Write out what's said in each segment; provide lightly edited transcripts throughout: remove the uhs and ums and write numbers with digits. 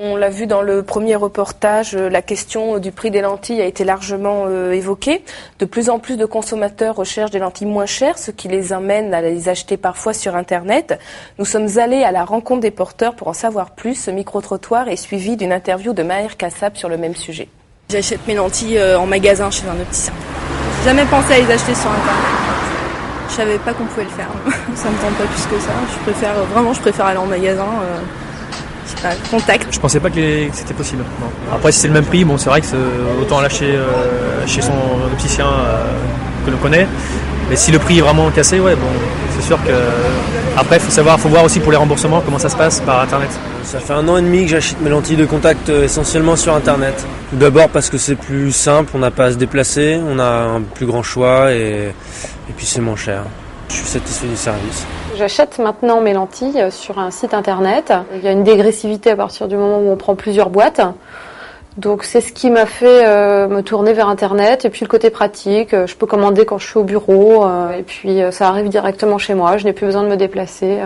On l'a vu dans le premier reportage, la question du prix des lentilles a été largement évoquée. De plus en plus de consommateurs recherchent des lentilles moins chères, ce qui les amène à les acheter parfois sur Internet. Nous sommes allés à la rencontre des porteurs pour en savoir plus. Ce micro-trottoir est suivi d'une interview de Maher Kassab sur le même sujet. J'achète mes lentilles en magasin chez un opticien. J'ai jamais pensé à les acheter sur Internet. Je savais pas qu'on pouvait le faire. Ça me tente pas plus que ça. Je préfère aller en magasin. Contact. Je pensais pas que c'était possible. Non. Après, si c'est le même prix, bon, c'est vrai que autant lâcher chez son opticien que l'on connaît. Mais si le prix est vraiment cassé, ouais, bon, c'est sûr que après, faut voir aussi pour les remboursements comment ça se passe par Internet. Ça fait 1 an et demi que j'achète mes lentilles de contact essentiellement sur Internet. Tout d'abord parce que c'est plus simple, on n'a pas à se déplacer, on a un plus grand choix et puis c'est moins cher. Je suis satisfait du service. J'achète maintenant mes lentilles sur un site internet. Il y a une dégressivité à partir du moment où on prend plusieurs boîtes. Donc c'est ce qui m'a fait me tourner vers Internet. Et puis le côté pratique, je peux commander quand je suis au bureau. Et puis ça arrive directement chez moi, je n'ai plus besoin de me déplacer.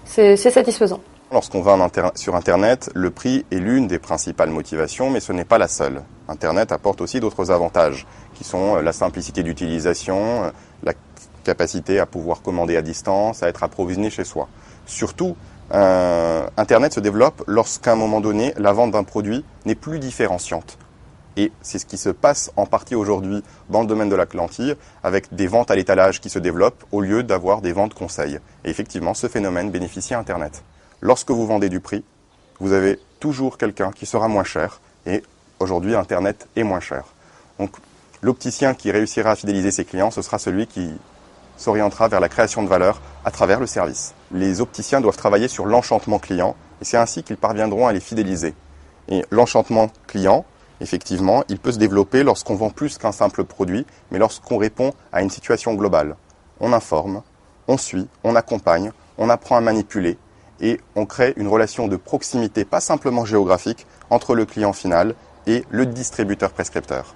C'est satisfaisant. Lorsqu'on va sur Internet, le prix est l'une des principales motivations, mais ce n'est pas la seule. Internet apporte aussi d'autres avantages, qui sont la simplicité d'utilisation, la capacité à pouvoir commander à distance, à être approvisionné chez soi. Surtout, Internet se développe lorsqu'à un moment donné, la vente d'un produit n'est plus différenciante. Et c'est ce qui se passe en partie aujourd'hui dans le domaine de la lentille, avec des ventes à l'étalage qui se développent au lieu d'avoir des ventes conseils. Et effectivement, ce phénomène bénéficie à Internet. Lorsque vous vendez du prix, vous avez toujours quelqu'un qui sera moins cher. Et aujourd'hui, Internet est moins cher. Donc, l'opticien qui réussira à fidéliser ses clients, ce sera celui qui s'orientera vers la création de valeur à travers le service. Les opticiens doivent travailler sur l'enchantement client et c'est ainsi qu'ils parviendront à les fidéliser. Et l'enchantement client, effectivement, il peut se développer lorsqu'on vend plus qu'un simple produit, mais lorsqu'on répond à une situation globale. On informe, on suit, on accompagne, on apprend à manipuler et on crée une relation de proximité, pas simplement géographique, entre le client final et le distributeur-prescripteur.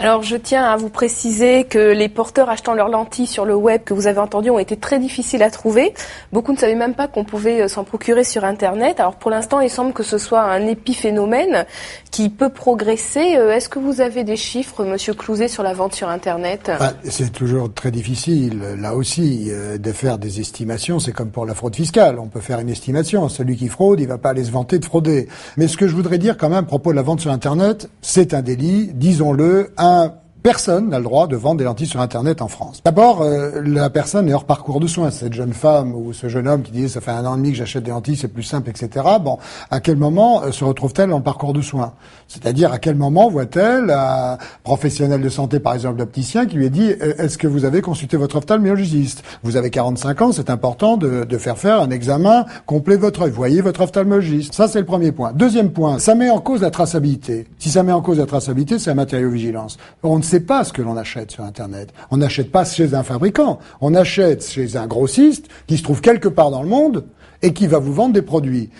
Alors je tiens à vous préciser que les porteurs achetant leurs lentilles sur le web que vous avez entendu ont été très difficiles à trouver. Beaucoup ne savaient même pas qu'on pouvait s'en procurer sur Internet. Alors pour l'instant, il semble que ce soit un épiphénomène qui peut progresser. Est-ce que vous avez des chiffres, Monsieur Clouzet, sur la vente sur Internet ? C'est toujours très difficile, là aussi, de faire des estimations. C'est comme pour la fraude fiscale. On peut faire une estimation. Celui qui fraude, il va pas aller se vanter de frauder. Mais ce que je voudrais dire quand même à propos de la vente sur Internet, c'est un délit, disons-le, personne n'a le droit de vendre des lentilles sur Internet en France. D'abord, la personne est hors parcours de soins. Cette jeune femme ou ce jeune homme qui dit « ça fait 1 an et demi que j'achète des lentilles, c'est plus simple, etc. » Bon, à quel moment se retrouve-t-elle en parcours de soins ? C'est-à-dire, à quel moment voit-elle un professionnel de santé, par exemple l'opticien, qui lui a dit « est-ce que vous avez consulté votre ophtalmologiste ? Vous avez 45 ans, c'est important de faire un examen complet de votre œil. Voyez votre ophtalmologiste. » Ça, c'est le premier point. Deuxième point, ça met en cause la traçabilité. Si ça met en cause la traçabilité, c'est la matériaux-vigilance. On ne sait pas ce que l'on achète sur Internet. On n'achète pas chez un fabricant. On achète chez un grossiste qui se trouve quelque part dans le monde et qui va vous vendre des produits,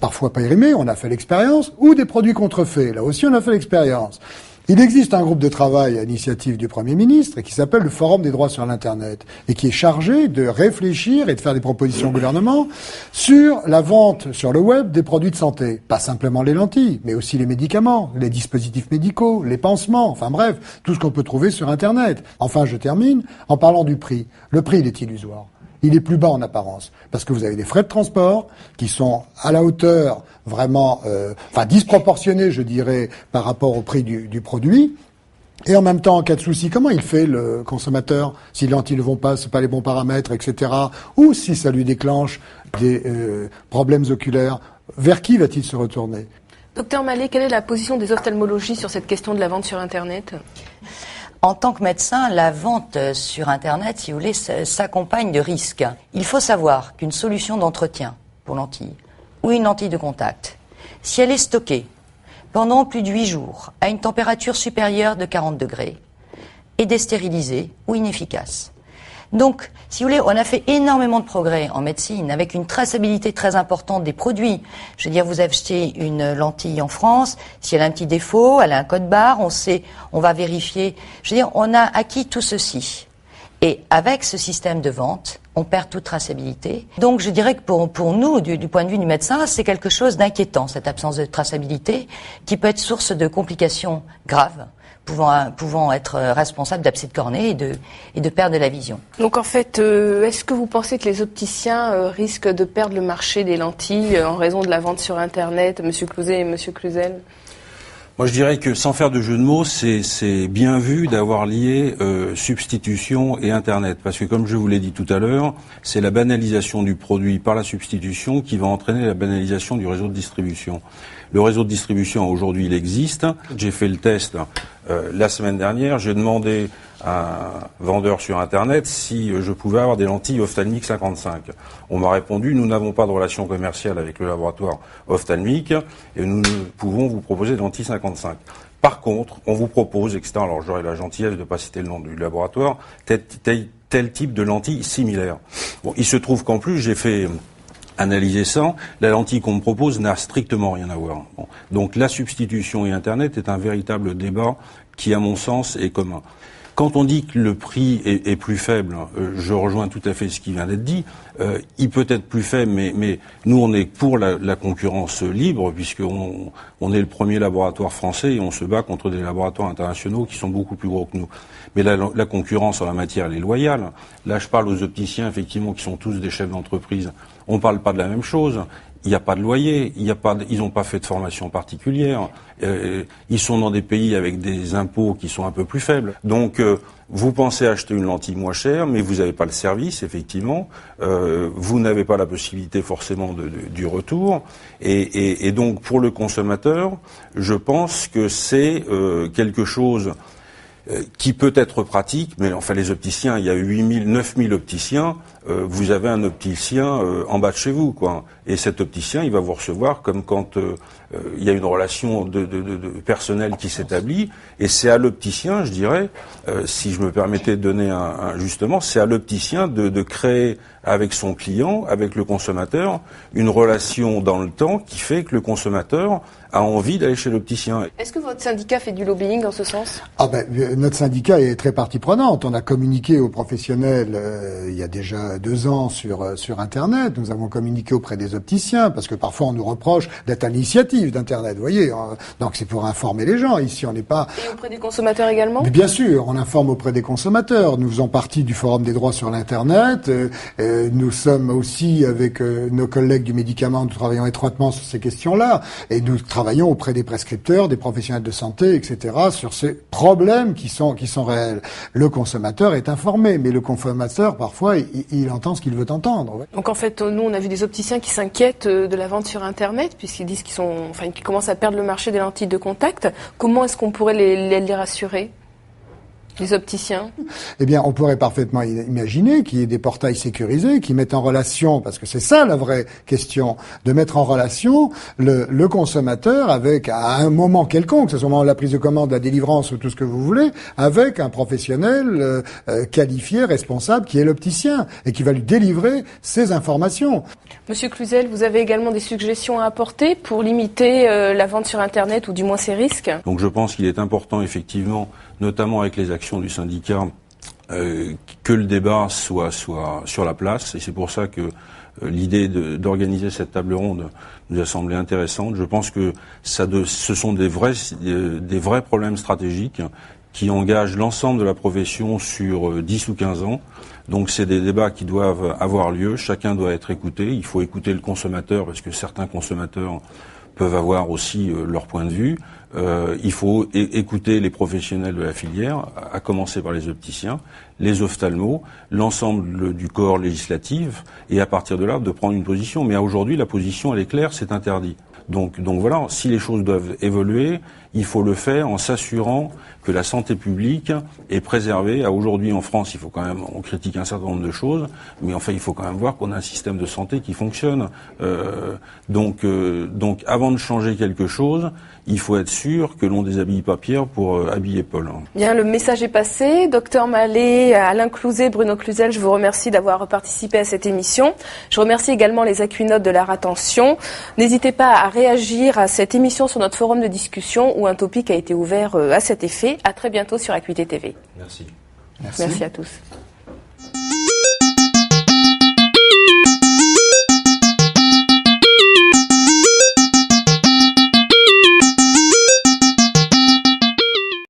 parfois périmés, on a fait l'expérience, ou des produits contrefaits. Là aussi, on a fait l'expérience. Il existe un groupe de travail à l'initiative du Premier ministre qui s'appelle le Forum des droits sur l'Internet et qui est chargé de réfléchir et de faire des propositions au gouvernement sur la vente sur le web des produits de santé. Pas simplement les lentilles, mais aussi les médicaments, les dispositifs médicaux, les pansements, enfin bref, tout ce qu'on peut trouver sur Internet. Enfin, je termine en parlant du prix. Le prix, il est illusoire. Il est plus bas en apparence, parce que vous avez des frais de transport qui sont à la hauteur vraiment, disproportionnés, je dirais, par rapport au prix du produit. Et en même temps, en cas de souci, comment il fait le consommateur si les lentilles ne vont pas, c'est pas les bons paramètres, etc. Ou si ça lui déclenche des problèmes oculaires, vers qui va-t-il se retourner ? Docteur Mallet, quelle est la position des ophtalmologistes sur cette question de la vente sur Internet ? En tant que médecin, la vente sur Internet, si vous voulez, s'accompagne de risques. Il faut savoir qu'une solution d'entretien pour lentilles ou une lentille de contact, si elle est stockée pendant plus de 8 jours à une température supérieure de 40 degrés, est déstérilisée ou inefficace. Donc, si vous voulez, on a fait énormément de progrès en médecine avec une traçabilité très importante des produits. Je veux dire, vous achetez une lentille en France, si elle a un petit défaut, elle a un code barre, on sait, on va vérifier. Je veux dire, on a acquis tout ceci. Et avec ce système de vente, on perd toute traçabilité. Donc je dirais que pour nous, du point de vue du médecin, c'est quelque chose d'inquiétant, cette absence de traçabilité, qui peut être source de complications graves, pouvant être responsable d'abcès de cornée et de perte de la vision. Donc en fait, est-ce que vous pensez que les opticiens risquent de perdre le marché des lentilles en raison de la vente sur Internet, Monsieur Clouzet et Monsieur Cluzel? Moi, je dirais que, sans faire de jeu de mots, c'est bien vu d'avoir lié substitution et Internet. Parce que, comme je vous l'ai dit tout à l'heure, c'est la banalisation du produit par la substitution qui va entraîner la banalisation du réseau de distribution. Le réseau de distribution, aujourd'hui, il existe. J'ai fait le test la semaine dernière. J'ai demandé à un vendeur sur Internet si je pouvais avoir des lentilles ophtalmiques 55. On m'a répondu, nous n'avons pas de relation commerciale avec le laboratoire ophtalmique et nous ne pouvons vous proposer des lentilles 55. Par contre, on vous propose, etc., alors j'aurai la gentillesse de ne pas citer le nom du laboratoire, tel type de lentilles similaires. Bon, il se trouve qu'en plus, j'ai fait analyser ça, la lentille qu'on me propose n'a strictement rien à voir. Bon. Donc la substitution et Internet est un véritable débat qui, à mon sens, est commun. Quand on dit que le prix est plus faible, je rejoins tout à fait ce qui vient d'être dit. Il peut être plus faible, mais nous on est pour la concurrence libre, puisqu'on est le premier laboratoire français et on se bat contre des laboratoires internationaux qui sont beaucoup plus gros que nous. Mais la concurrence en la matière, elle est loyale. Là, je parle aux opticiens, effectivement, qui sont tous des chefs d'entreprise. On ne parle pas de la même chose. Il n'y a pas de loyer, ils n'ont pas fait de formation particulière, ils sont dans des pays avec des impôts qui sont un peu plus faibles. Donc, vous pensez acheter une lentille moins chère, mais vous n'avez pas le service, effectivement, vous n'avez pas la possibilité forcément du retour, et donc pour le consommateur, je pense que c'est quelque chose qui peut être pratique, mais enfin les opticiens, il y a 9000 opticiens, vous avez un opticien en bas de chez vous, quoi. Et cet opticien, il va vous recevoir comme quand il y a une relation de personnel qui s'établit, et c'est à l'opticien, je dirais, si je me permettais de donner justement, c'est à l'opticien de créer avec son client, avec le consommateur, une relation dans le temps qui fait que le consommateur a envie d'aller chez l'opticien. Est-ce que votre syndicat fait du lobbying dans ce sens ? Notre syndicat est très partie prenante. On a communiqué aux professionnels il y a déjà 2 ans sur Internet. Nous avons communiqué auprès des opticiens parce que parfois on nous reproche d'être à l'initiative d'Internet. Vous voyez, donc c'est pour informer les gens. Ici, on n'est pas. Et auprès des consommateurs également ? Mais bien sûr, on informe auprès des consommateurs. Nous faisons partie du Forum des droits sur l'Internet. Nous sommes aussi avec nos collègues du médicament. Nous travaillons étroitement sur ces questions-là et nous travaillons auprès des prescripteurs, des professionnels de santé, etc. sur ces problèmes qui sont réels. Le consommateur est informé, mais le consommateur parfois il entend ce qu'il veut entendre. Ouais. Donc en fait, nous on a vu des opticiens qui s'inquiètent de la vente sur Internet puisqu'ils disent qu'ils commencent à perdre le marché des lentilles de contact. Comment est-ce qu'on pourrait les rassurer ? Les opticiens? Eh bien, on pourrait parfaitement imaginer qu'il y ait des portails sécurisés qui mettent en relation, parce que c'est ça la vraie question, de mettre en relation le consommateur avec, à un moment quelconque, que ce soit au moment de la prise de commande, la délivrance ou tout ce que vous voulez, avec un professionnel qualifié, responsable, qui est l'opticien et qui va lui délivrer ces informations. Monsieur Cluzel, vous avez également des suggestions à apporter pour limiter la vente sur Internet ou du moins ses risques? Donc je pense qu'il est important effectivement, notamment avec les actions du syndicat, que le débat soit sur la place. Et c'est pour ça que l'idée d'organiser cette table ronde nous a semblé intéressante. Je pense que ce sont des vrais problèmes stratégiques qui engagent l'ensemble de la profession sur 10 ou 15 ans. Donc c'est des débats qui doivent avoir lieu. Chacun doit être écouté. Il faut écouter le consommateur parce que certains consommateurs peuvent avoir aussi leur point de vue. Il faut écouter les professionnels de la filière, à commencer par les opticiens, les ophtalmos, l'ensemble du corps législatif, et à partir de là, de prendre une position. Mais aujourd'hui, la position, elle est claire, c'est interdit. Donc voilà, si les choses doivent évoluer, il faut le faire en s'assurant que la santé publique est préservée. Aujourd'hui, en France, on critique un certain nombre de choses, mais enfin, il faut quand même voir qu'on a un système de santé qui fonctionne. Donc, avant de changer quelque chose, il faut être sûr que l'on déshabille pas Pierre pour habiller Paul. Bien, le message est passé. Docteur Mallet, Alain Clouzet, Bruno Cluzel, je vous remercie d'avoir participé à cette émission. Je remercie également les Acunotes de leur attention. N'hésitez pas à réagir à cette émission sur notre forum de discussion où un topic a été ouvert à cet effet. À très bientôt sur Acuité TV. Merci. Merci à tous.